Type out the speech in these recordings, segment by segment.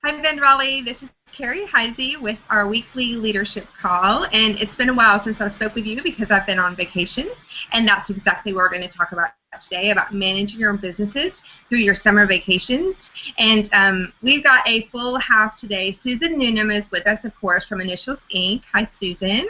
Hi, Vend Raleigh. This is Cary Heise with our weekly leadership call. And it's been a while since I spoke with you because I've been on vacation. And that's exactly what we're going to talk about today, about managing your own businesses through your summer vacations. And we've got a full house today. Susan Newnam is with us, of course, from Initials Inc. Hi, Susan.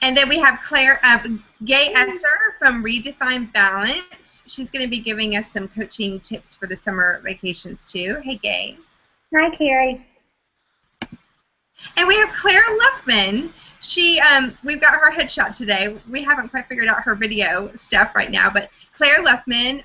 And then we have Clare, Gaye Esser from Redefine Balance. She's going to be giving us some coaching tips for the summer vacations too. Hey, Gaye. Hi, Cary. And we have Clare Luffman. We've got her headshot today. We haven't quite figured out her video stuff right now, but Clare Luffman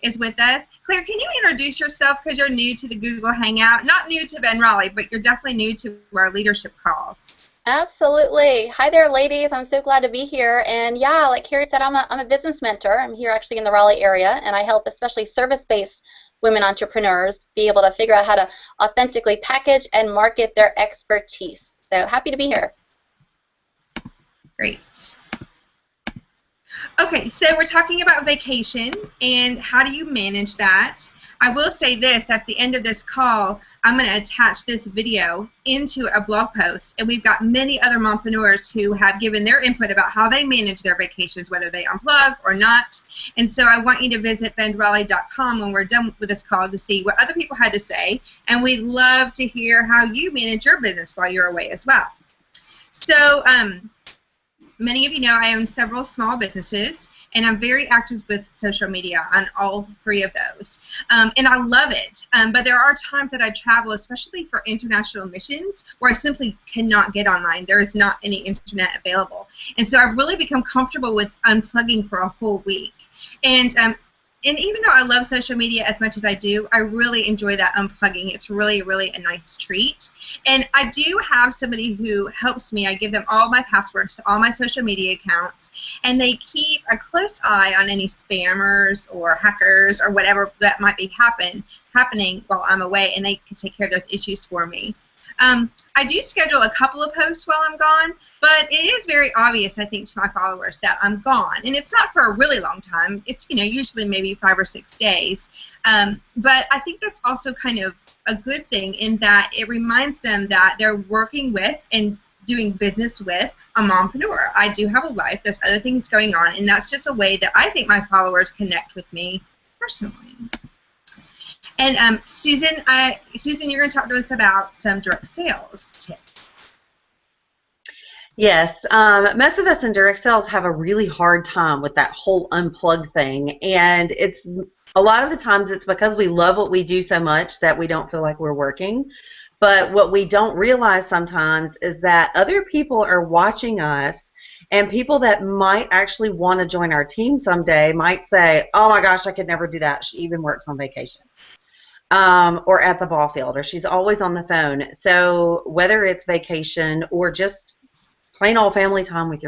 is with us. Clare, can you introduce yourself because you're new to the Google Hangout? Not new to Vend Raleigh, but you're definitely new to our leadership calls. Absolutely. Hi there, ladies. I'm so glad to be here. And yeah, like Cary said, I'm a business mentor. I'm here actually in the Raleigh area, and I help especially service-based women entrepreneurs be able to figure out how to authentically package and market their expertise. So happy to be here. Great. Okay, so we're talking about vacation and how do you manage that. I will say this, at the end of this call, I'm going to attach this video into a blog post, and we've got many other mompreneurs who have given their input about how they manage their vacations, whether they unplug or not. And so I want you to visit vendraleigh.com when we're done with this call to see what other people had to say, and we'd love to hear how you manage your business while you're away as well. So many of you know I own several small businesses, and I'm very active with social media on all three of those. And I love it, but there are times that I travel, especially for international missions, where I simply cannot get online. There is not any internet available. And so I've really become comfortable with unplugging for a whole week. And even though I love social media as much as I do, I really enjoy that unplugging. It's really, really a nice treat. And I do have somebody who helps me. I give them all my passwords to all my social media accounts, and they keep a close eye on any spammers or hackers or whatever that might be happening while I'm away, and they can take care of those issues for me. I do schedule a couple of posts while I'm gone, but it is very obvious, I think, to my followers that I'm gone. And it's not for a really long time. It's, usually maybe 5 or 6 days. But I think that's also kind of a good thing in that it reminds them that they're working with and doing business with a mompreneur. I do have a life. There's other things going on, and that's just a way that I think my followers connect with me personally. And Susan, you're going to talk to us about some direct sales tips. Yes, most of us in direct sales have a really hard time with that whole unplug thing, and it's a lot of the times it's because we love what we do so much that we don't feel like we're working. But what we don't realize sometimes is that other people are watching us, and people that might actually want to join our team someday might say, "Oh my gosh, I could never do that. She even works on vacation." Or at the ball field, or she's always on the phone. So whether it's vacation or just plain old family time with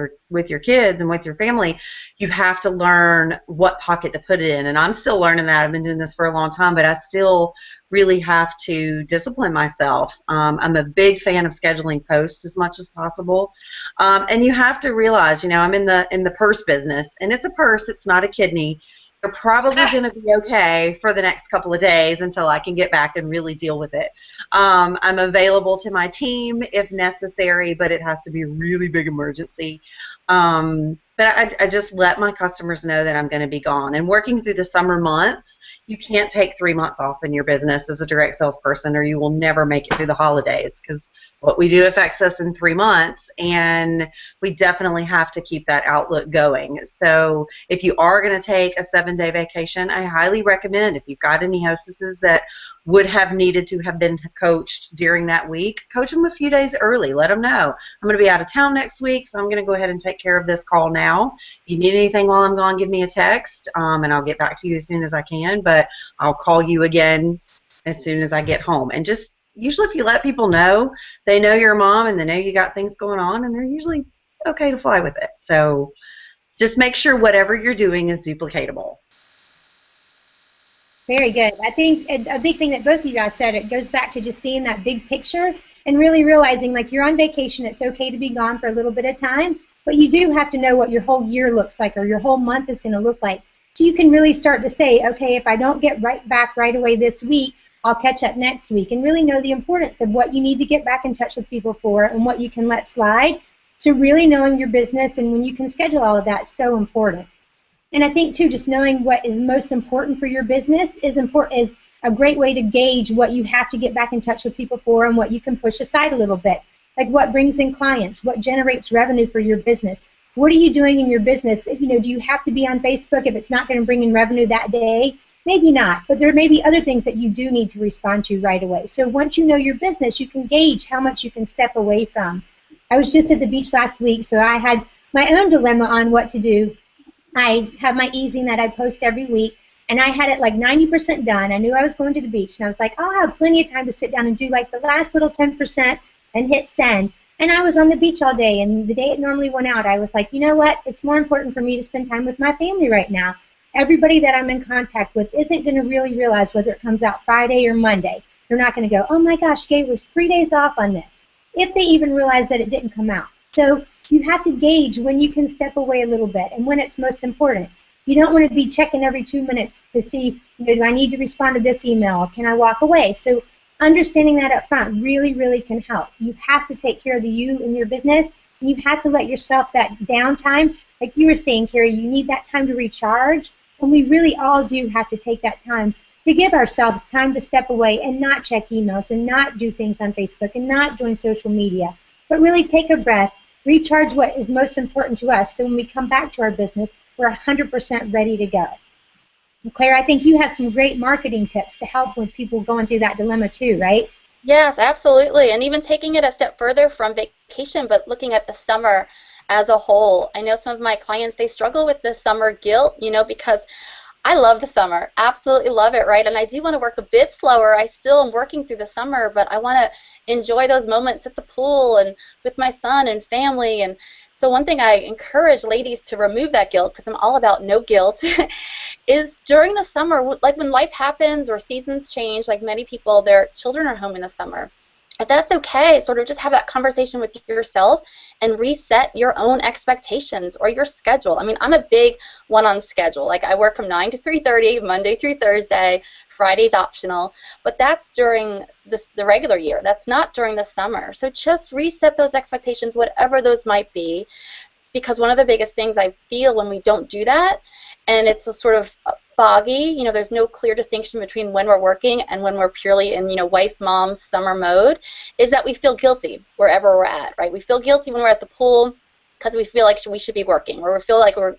your kids and with your family, you have to learn what pocket to put it in. And I'm still learning that. I've been doing this for a long time, but I still really have to discipline myself. I'm a big fan of scheduling posts as much as possible. And you have to realize, I'm in the purse business, and it's a purse, it's not a kidney. You're probably going to be okay for the next couple of days until I can get back and really deal with it. I'm available to my team if necessary, but it has to be a really big emergency. But I just let my customers know that I'm going to be gone. And working through the summer months, you can't take 3 months off in your business as a direct salesperson, or you will never make it through the holidays, because what we do affects us in 3 months, and we definitely have to keep that outlook going. So if you are going to take a 7-day vacation, I highly recommend, if you've got any hostesses that would have needed to have been coached during that week, coach them a few days early. Let them know, I'm going to be out of town next week, so I'm going to go ahead and take care of this call now. If you need anything while I'm gone, give me a text, and I'll get back to you as soon as I can, but I'll call you again as soon as I get home. And just usually if you let people know, they know you're a mom and they know you got things going on, and they're usually okay to fly with it. So just make sure whatever you're doing is duplicatable. Very good. I think a big thing that both of you guys said, it goes back to just seeing that big picture and really realizing, like, you're on vacation, it's okay to be gone for a little bit of time, but you do have to know what your whole year looks like or your whole month is going to look like. So you can really start to say, okay, if I don't get back right away this week, I'll catch up next week, and really know the importance of what you need to get back in touch with people for and what you can let slide. So really knowing your business and when you can schedule all of that is so important. And I think, too, just knowing what is most important for your business is a great way to gauge what you have to get back in touch with people for and what you can push aside a little bit. Like what brings in clients, what generates revenue for your business. What are you doing in your business? Do you have to be on Facebook if it's not going to bring in revenue that day? Maybe not, but there may be other things that you do need to respond to right away. So once you know your business, you can gauge how much you can step away from. I was just at the beach last week, so I had my own dilemma on what to do. I have my easing that I post every week, and I had it like 90% done. I knew I was going to the beach, and I was like, I'll have plenty of time to sit down and do like the last little 10% and hit send. And I was on the beach all day, and the day it normally went out, I was like, you know what? It's more important for me to spend time with my family right now. Everybody that I'm in contact with isn't going to really realize whether it comes out Friday or Monday. They're not going to go, oh my gosh, Gaye was 3 days off on this, if they even realize that it didn't come out. So you have to gauge when you can step away a little bit and when it's most important. You don't want to be checking every 2 minutes to see, do I need to respond to this email? Can I walk away? So understanding that up front really, really can help. You have to take care of you and your business, and you have to let yourself that downtime. Like you were saying, Cary, you need that time to recharge, and we really all do have to take that time to give ourselves time to step away and not check emails and not do things on Facebook and not join social media, but really take a breath, recharge what is most important to us, so when we come back to our business, we're 100% ready to go. And Claire, I think you have some great marketing tips to help with people going through that dilemma too, right? Yes, absolutely. And even taking it a step further from vacation, but looking at the summer as a whole. I know some of my clients, they struggle with the summer guilt, because I love the summer, absolutely love it, right? And I do want to work a bit slower. I still am working through the summer, but I want to enjoy those moments at the pool and with my son and family. And so one thing I encourage ladies to remove that guilt, because I'm all about no guilt, is during the summer, like when life happens or seasons change, like many people, their children are home in the summer. If that's okay, sort of just have that conversation with yourself and reset your own expectations or your schedule. I mean, I'm a big one on schedule. Like I work from 9 to 3:30, Monday through Thursday, Friday's optional, but that's during the regular year. That's not during the summer. So just reset those expectations, whatever those might be, because one of the biggest things I feel when we don't do that, and it's a sort of foggy, there's no clear distinction between when we're working and when we're purely in, wife, mom, summer mode, is that we feel guilty wherever we're at, right? We feel guilty when we're at the pool because we feel like we should be working, or we feel like we're,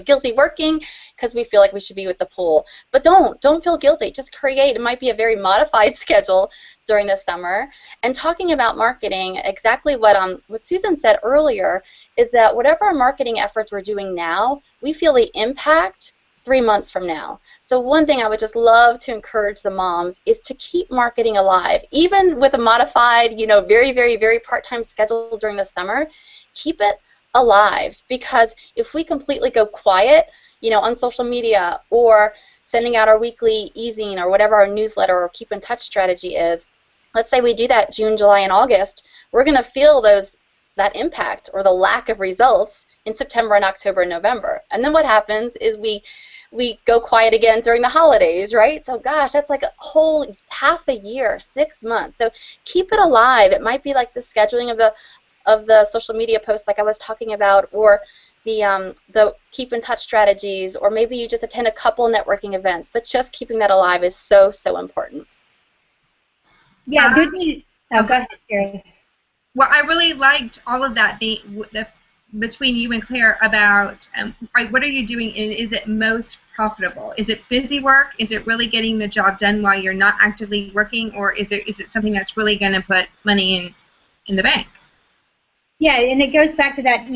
guilty working because we feel like we should be with the pool. But don't feel guilty. Just create. It might be a very modified schedule during the summer. And talking about marketing, exactly what Susan said earlier is that whatever our marketing efforts we're doing now, we feel the impact 3 months from now. So one thing I would just love to encourage the moms is to keep marketing alive, even with a modified, very, very, very part-time schedule during the summer. Keep it alive, because if we completely go quiet, on social media or sending out our weekly e-zine or whatever our newsletter or keep in touch strategy is, let's say we do that June, July, and August, we're going to feel that impact or the lack of results in September and October and November. And then what happens is we go quiet again during the holidays, right? So gosh, that's like a whole half a year, 6 months. So keep it alive. It might be like the scheduling of the social media posts like I was talking about, or the keep in touch strategies, or maybe you just attend a couple networking events, but just keeping that alive is so, so important. Yeah, good news. Oh, go ahead, Cary. Well, I really liked all of that between you and Claire about what are you doing, and is it most profitable? Is it busy work? Is it really getting the job done while you're not actively working, or is it something that's really going to put money in the bank? Yeah, and it goes back to that,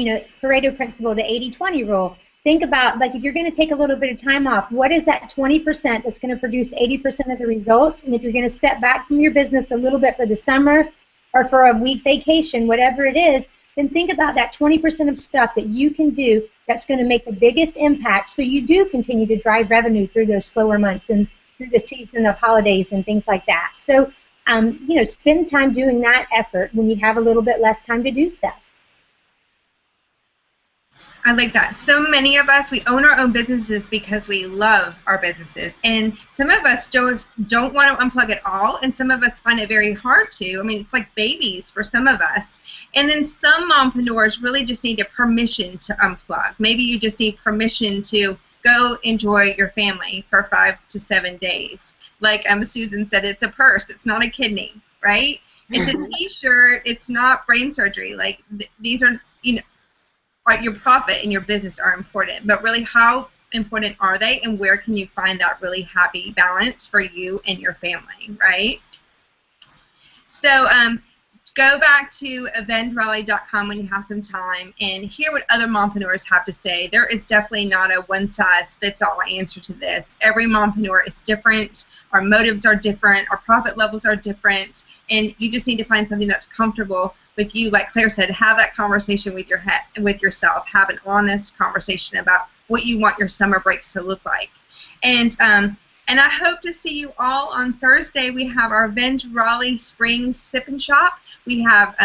Pareto principle, the 80-20 rule. Think about, like, if you're going to take a little bit of time off, what is that 20% that's going to produce 80% of the results? And if you're going to step back from your business a little bit for the summer or for a week vacation, whatever it is, then think about that 20% of stuff that you can do that's going to make the biggest impact, so you do continue to drive revenue through those slower months and through the season of holidays and things like that. So, spend time doing that effort when you have a little bit less time to do stuff. I like that. So many of us, we own our own businesses because we love our businesses. And some of us don't want to unplug at all, and some of us find it very hard to. I mean, it's like babies for some of us. And then some mompreneurs really just need a permission to unplug. Maybe you just need permission to go enjoy your family for 5 to 7 days. Like Susan said, it's a purse. It's not a kidney, right? It's a T-shirt. It's not brain surgery. Like these are, you know, your profit and your business are important, but really how important are they, and where can you find that really happy balance for you and your family, right? So go back to vendralley.com when you have some time and hear what other mompreneurs have to say. There is definitely not a one-size-fits-all answer to this. Every mompreneur is different. Our motives are different. Our profit levels are different. And you just need to find something that's comfortable with you. Like Claire said, have that conversation with yourself. Have an honest conversation about what you want your summer breaks to look like. And I hope to see you all on Thursday. We have our Vend Raleigh Spring Sip and Shop. We have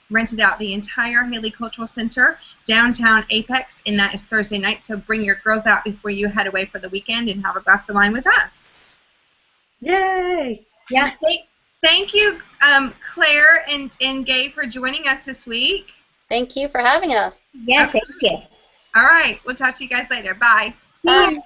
rented out the entire Haley Cultural Center, downtown Apex, and that is Thursday night. So bring your girls out before you head away for the weekend and have a glass of wine with us. Yay! Yeah. Thank you, Claire and Gaye, for joining us this week. Thank you for having us. Yeah, thank you. All right. We'll talk to you guys later. Bye. See you.